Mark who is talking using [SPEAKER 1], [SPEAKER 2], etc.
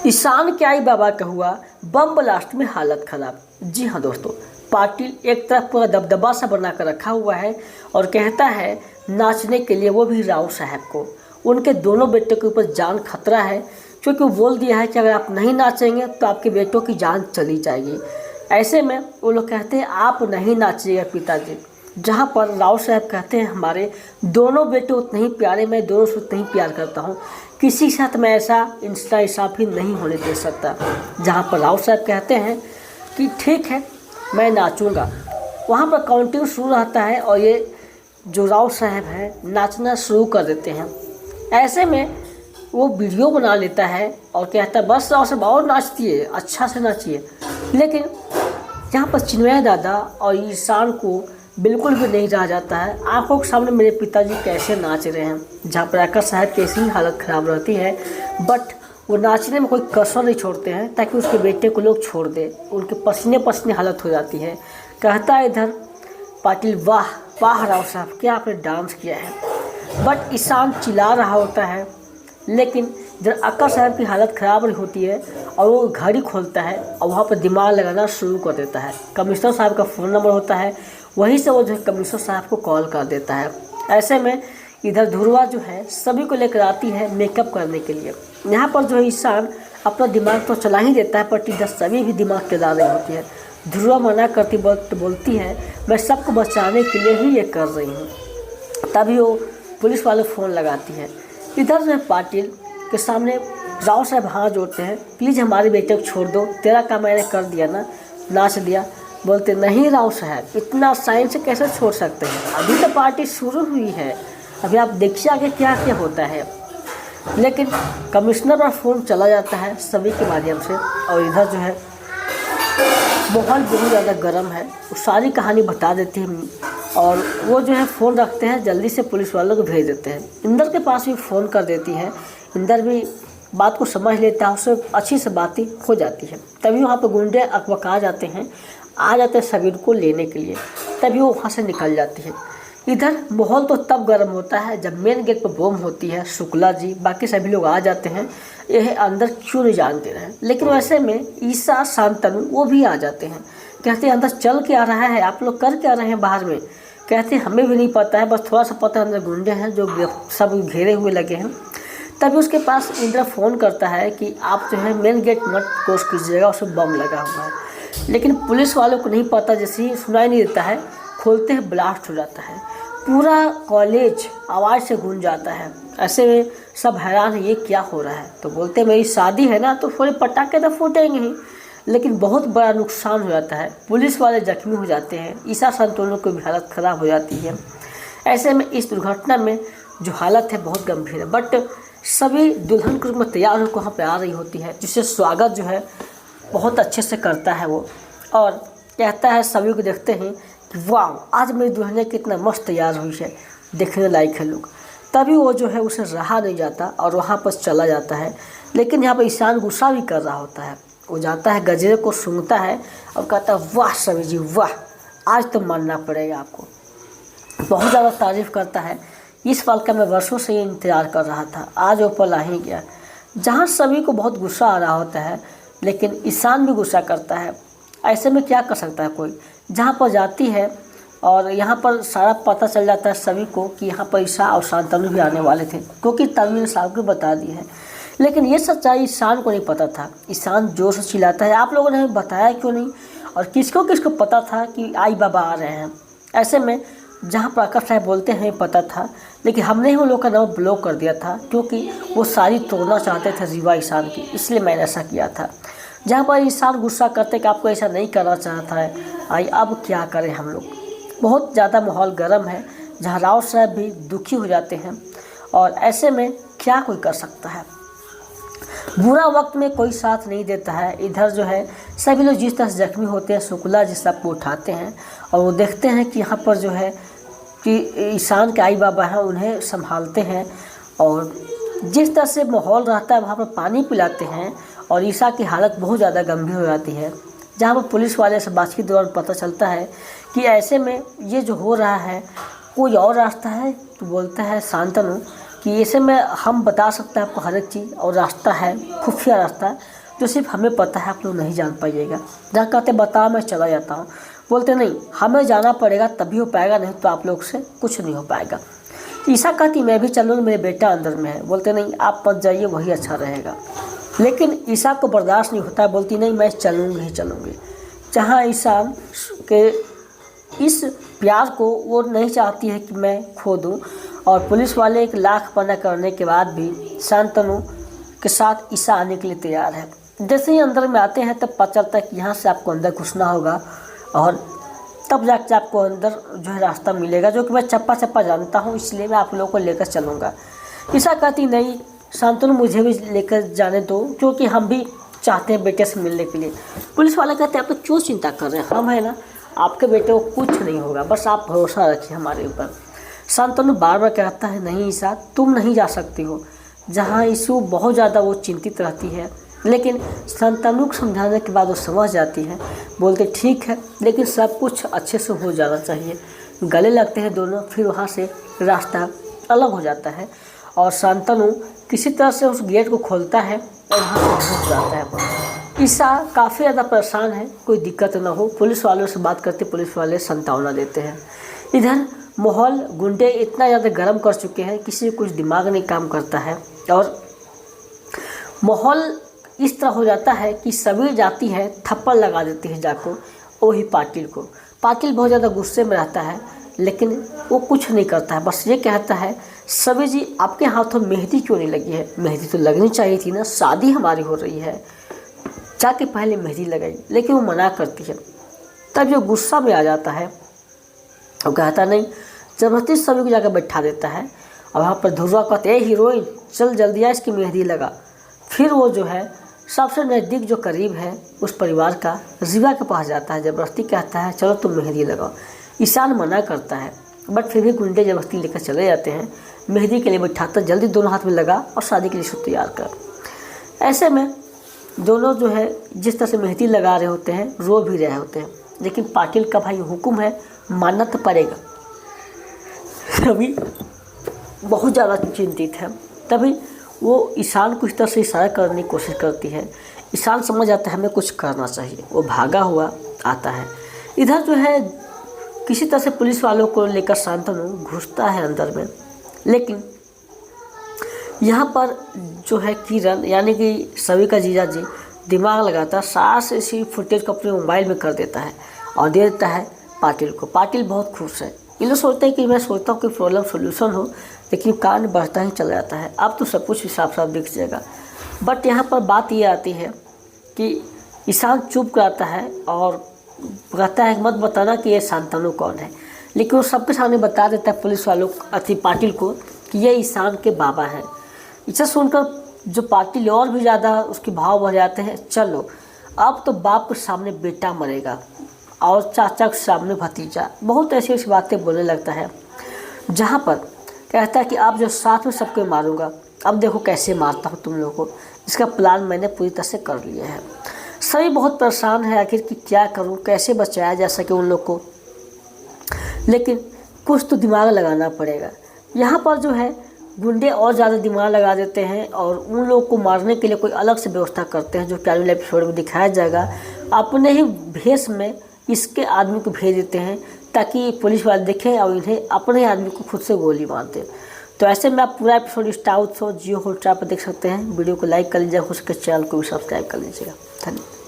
[SPEAKER 1] ईशान के आई बाबा का हुआ बम ब्लास्ट में हालत खराब। जी हाँ दोस्तों, पाटिल एक तरफ पूरा दबदबा सा बना कर रखा हुआ है और कहता है नाचने के लिए, वो भी राव साहब को। उनके दोनों बेटों के ऊपर जान खतरा है, क्योंकि वो बोल दिया है कि अगर आप नहीं नाचेंगे तो आपके बेटों की जान चली जाएगी। ऐसे में वो लोग कहते हैं आप नहीं नाचिएगा पिताजी, जहाँ पर राव साहब कहते हैं हमारे दोनों बेटे उतने ही प्यारे, मैं दोनों से उतना ही प्यार करता हूँ, किसी के साथ मैं ऐसा इंसाफी नहीं होने दे सकता। जहाँ पर राव साहब कहते हैं कि ठीक है मैं नाचूंगा। वहाँ पर काउंटिंग शुरू रहता है और ये जो राव साहब हैं नाचना शुरू कर देते हैं। ऐसे में वो वीडियो बना लेता है और कहता है बस राव साहब और नाचती है, अच्छा से नाचिए। लेकिन यहाँ पर चिन्मय दादा और ईशान को बिल्कुल भी नहीं रहा जाता है, आंखों के सामने मेरे पिताजी कैसे नाच रहे हैं। जहाँ पर आकर साहब की ऐसी ही हालत ख़राब रहती है, बट वो नाचने में कोई कसर नहीं छोड़ते हैं ताकि उसके बेटे को लोग छोड़ दे। उनके पसीने पसीने हालत हो जाती है। कहता है इधर पाटिल वाह वाह राव साहब क्या आपने डांस किया है। बट ईशान चिल्ला रहा होता है, लेकिन जब अक्कर साहब की हालत ख़राब नहीं होती है और वो घड़ी खोलता है और वहाँ पर दिमाग लगाना शुरू कर देता है। कमिश्नर साहब का फ़ोन नंबर होता है, वहीं से वो जो है कमिश्नर साहब को कॉल कर देता है। ऐसे में इधर ध्रुवा जो है सभी को लेकर आती है मेकअप करने के लिए। यहाँ पर जो है ईशान अपना दिमाग तो चला ही देता है, पर इधर सभी भी दिमाग चला रही होती है। ध्रुवा मना करती बोलती है मैं सबको बचाने के लिए ही ये कर रही हूँ। तभी वो पुलिस वाले फ़ोन लगाती है। इधर जो है पाटिल के सामने राव साहब हाथ जोड़ते हैं, प्लीज़ हमारे बेटे को छोड़ दो, तेरा काम मैंने कर दिया ना, नाच दिया। बोलते नहीं राव साहब इतना साइंस से कैसे छोड़ सकते हैं, अभी तो पार्टी शुरू हुई है, अभी आप देखिए आगे क्या क्या होता है। लेकिन कमिश्नर पर फ़ोन चला जाता है सभी के माध्यम से और इधर जो है माहौल बहुत ज़्यादा गर्म है। वो सारी कहानी बता देती है और वो जो है फ़ोन रखते हैं, जल्दी से पुलिस वालों को भेज देते हैं। इंदर के पास भी फ़ोन कर देती है, इंदर भी बात को समझ लेता है, उससे अच्छी से बातें हो जाती है। तभी वहाँ पर गुंडे अकबका आ जाते हैं सबीर को लेने के लिए, तभी वो वहाँ से निकल जाती है। इधर माहौल तो तब गर्म होता है जब मेन गेट पर बम होती है। शुक्ला जी बाकी सभी लोग आ जाते हैं, यह अंदर क्यों नहीं जानते रहे। लेकिन वैसे में ईसा शांतनु वो भी आ जाते हैं, कहते हैं अंदर चल के आ रहा है, आप लोग कर क्या रहे हैं बाहर में। कहते हैं हमें भी नहीं पता है, बस थोड़ा सा पता है अंदर गुंडे हैं जो सब घेरे हुए लगे हैं। तभी उसके पास इंद्र फ़ोन करता है कि आप जो है मेन गेट मत क्रॉस कीजिएगा, उसमें बम लगा हुआ है। लेकिन पुलिस वालों को नहीं पता, जैसे ही सुनाई नहीं देता है खोलते ही ब्लास्ट हो जाता है, पूरा कॉलेज आवाज़ से गूंज जाता है। ऐसे में सब हैरान है ये क्या हो रहा है। तो बोलते मेरी शादी है ना तो थोड़े पटाखे तो फूटेंगे ही, लेकिन बहुत बड़ा नुकसान हो जाता है, पुलिस वाले जख्मी हो जाते हैं, ईसा संतोनों की भी हालत ख़राब हो जाती है। ऐसे में इस दुर्घटना में जो हालत है बहुत गंभीर है। बट सभी दुल्हन के रूप में तैयार होकर वहाँ पे आ रही होती है, जिससे स्वागत जो है बहुत अच्छे से करता है वो, और कहता है सभी को देखते हैं कि वाह आज मेरी दुल्हन कितना मस्त तैयार हुई है, देखने लायक है लोग। तभी वो जो है उसे रहा नहीं जाता और वहाँ पर चला जाता है। लेकिन यहाँ पर ईशान गुस्सा भी कर रहा होता है, वो जाता है गजरे को सूंघता है और कहता है वाह सभी जी वाह, आज तो मानना पड़ेगा आपको। बहुत ज़्यादा तारीफ़ करता है, इस पल का मैं वर्षों से इंतज़ार कर रहा था, आज वो पल आ ही गया। जहाँ सभी को बहुत गुस्सा आ रहा होता है, लेकिन ईशान भी गुस्सा करता है। ऐसे में क्या कर सकता है कोई। जहाँ पर जाती है और यहाँ पर सारा पता चल जाता है सभी को कि यहाँ पर ईशा और शांतनु भी आने वाले थे, क्योंकि तन्वी ने साहब को बता दी है। लेकिन ये सच्चाई ईशान को नहीं पता था। ईशान जोर से चिल्लाता है आप लोगों ने हमें बताया क्यों नहीं, और किसको किसको पता था कि आई बाबा आ रहे हैं। ऐसे में जहाँ प्रकाश साहब बोलते हैं पता था, लेकिन हमने ही उन लोगों का नाम ब्लॉक कर दिया था, क्योंकि वो सारी तोड़ना चाहते थे रीवा ईशान की, इसलिए मैंने ऐसा किया था। जहाँ पर ईशान गुस्सा करते कि आपको ऐसा नहीं करना चाहता है, आई अब क्या करें हम लोग। बहुत ज़्यादा माहौल गर्म है, जहाँ राव साहब भी दुखी हो जाते हैं और ऐसे में क्या कोई कर सकता है। बुरा वक्त में कोई साथ नहीं देता है। इधर जो है सभी लोग जिस तरह से जख्मी होते हैं, शुक्ला जी सबको उठाते हैं और वो देखते हैं कि यहाँ पर जो है कि ईशान के आई बाबा हैं, उन्हें संभालते हैं और जिस तरह से माहौल रहता है वहाँ पर पानी पिलाते हैं और ईशा की हालत बहुत ज़्यादा गंभीर हो जाती है। जहाँ पर पुलिस वाले से बातचीत के दौरान पता चलता है कि ऐसे में ये जो हो रहा है कोई और रास्ता है, तो बोलता है शांतनु कि ऐसे में हम बता सकते हैं आपको हर एक चीज़, और रास्ता है खुफिया रास्ता जो सिर्फ हमें पता है, आप लोग नहीं जान पाइएगा। जहाँ कहते बता मैं चला जाता हूँ, बोलते नहीं हमें जाना पड़ेगा तभी हो पाएगा, नहीं तो आप लोग से कुछ नहीं हो पाएगा। ईसा कहती मैं भी चलूँ, मेरे बेटा अंदर में है, बोलते नहीं आप मत जाइए वही अच्छा रहेगा। लेकिन ईसा को बर्दाश्त नहीं होता, बोलती नहीं मैं चलूँगी ही चलूँगी। जहाँ ईसा के इस प्यार को वो नहीं चाहती है कि मैं खो दूँ, और पुलिस वाले 1 लाख मना करने के बाद भी शांतनु के साथ ईसा आने के लिए तैयार है। जैसे ही अंदर में आते हैं तब पता चलता है कि यहाँ से आपको अंदर घुसना होगा, और तब जाके आपको अंदर जो है रास्ता मिलेगा, जो कि मैं चप्पा चप्पा जानता हूँ, इसलिए मैं आप लोगों को लेकर चलूँगा। ईसा कहती नहीं शांतनु मुझे भी लेकर जाने दो, क्योंकि हम भी चाहते हैं बेटे से मिलने के लिए। पुलिस वाले कहते हैं आप तो क्यों चिंता कर रहे हैं, हम है ना, आपके बेटे को कुछ नहीं होगा, बस आप भरोसा रखिए हमारे ऊपर। शांतनु बार बार कहता है नहीं ईसा तुम नहीं जा सकती हो। जहाँ यीशु बहुत ज़्यादा वो चिंतित रहती है, लेकिन शांतनु को समझाने के बाद वो समझ जाती है, बोलते ठीक है लेकिन सब कुछ अच्छे से हो जाना चाहिए। गले लगते हैं दोनों, फिर वहाँ से रास्ता अलग हो जाता है और शांतनु किसी तरह से उस गेट को खोलता है और वहाँ से घुस जाता है। ईसा काफ़ी ज़्यादा परेशान है, कोई दिक्कत ना हो, पुलिस वालों से बात करते पुलिस वाले सांत्वना देते हैं। इधर माहौल गुंडे इतना ज़्यादा गर्म कर चुके हैं, किसी कुछ दिमाग नहीं काम करता है, और माहौल इस तरह हो जाता है कि सभी जाती है थप्पड़ लगा देती है जाको वही पाटिल को। पाटिल बहुत ज़्यादा गुस्से में रहता है, लेकिन वो कुछ नहीं करता है, बस ये कहता है सभी जी आपके हाथों मेहंदी क्यों नहीं लगी है, मेहंदी तो लगनी चाहिए थी ना, शादी हमारी हो रही है, जाके पहले मेहंदी लगाई। लेकिन वो मना करती है। तब जो गुस्सा में आ जाता है वो कहता नहीं, ज़बरदस्ती सभी को जाकर बैठा देता है, और वहाँ पर ध्रुवा कहते ए हीरोइन चल जल्दी आ इसकी मेहंदी लगा। फिर वो जो है सबसे नज़दीक जो करीब है उस परिवार का रिवा के पास जाता है, ज़बरदस्ती कहता है चलो तुम मेहंदी लगाओ। ईशान मना करता है, बट फिर भी गुंडे ज़बरदस्ती लेकर चले जाते हैं, मेहंदी के लिए बैठाता, जल्दी दोनों हाथ में लगा और शादी के लिए सब तैयार कर। ऐसे में दोनों जो है जिस तरह से मेहंदी लगा रहे होते हैं रो भी रहे होते हैं, लेकिन पाटिल का भाई हुक्म है मानना तो पड़ेगा। तभी बहुत ज़्यादा चिंतित है, तभी वो ईशान को इस तरह से इशारा करने की कोशिश करती है। ईशान समझ आता है हमें कुछ करना चाहिए, वो भागा हुआ आता है। इधर जो है किसी तरह से पुलिस वालों को लेकर शांतनु घुसता है अंदर में, लेकिन यहाँ पर जो है किरण यानी कि सभी का जीजा जी दिमाग लगाता, सास इसी फुटेज को अपने मोबाइल में कर देता है और दे देता है पाटिल को। पाटिल बहुत खुश है। ये लोग सोचते हैं कि मैं सोचता हूँ कि प्रॉब्लम सोल्यूशन हो, लेकिन कांड बढ़ता ही चला जाता है। अब तो सब कुछ साफ साफ दिख जाएगा। बट यहाँ पर बात ये आती है कि ईशान चुप कराता है और कहता है मत बताना कि ये शांतनु कौन है, लेकिन वो सबके सामने बता देता है पुलिस वालों पाटिल को कि ये ईशान के बाबा हैं। इसे सुनकर जो पाटिल और भी ज़्यादा उसके भाव बढ़ जाते हैं, चलो अब तो बाप के सामने बेटा मरेगा और चाचा के सामने भतीजा, बहुत ऐसी ऐसी बातें बोलने लगता है। जहाँ पर कहता है कि आप जो साथ में सबको मारूंगा, अब देखो कैसे मारता हूँ तुम लोगों को, इसका प्लान मैंने पूरी तरह से कर लिया है। सभी बहुत परेशान है आखिर कि क्या करूँ, कैसे बचाया जा सके उन लोग को, लेकिन कुछ तो दिमाग लगाना पड़ेगा। यहाँ पर जो है गुंडे और ज़्यादा दिमाग लगा देते हैं और उन लोगों को मारने के लिए कोई अलग से व्यवस्था करते हैं, जो कि अगले एपिसोड में दिखाया जाएगा। अपने ही भेष में इसके आदमी को भेज देते हैं ताकि पुलिस वाले देखें और इन्हें अपने आदमी को खुद से गोली मार दें। तो ऐसे में आप पूरा एपिसोड स्टार उत्सव जियो हॉटस्टार पर देख सकते हैं। वीडियो को लाइक कर लीजिएगा, हो सके चैनल को भी सब्सक्राइब कर लीजिएगा। धन्यवाद।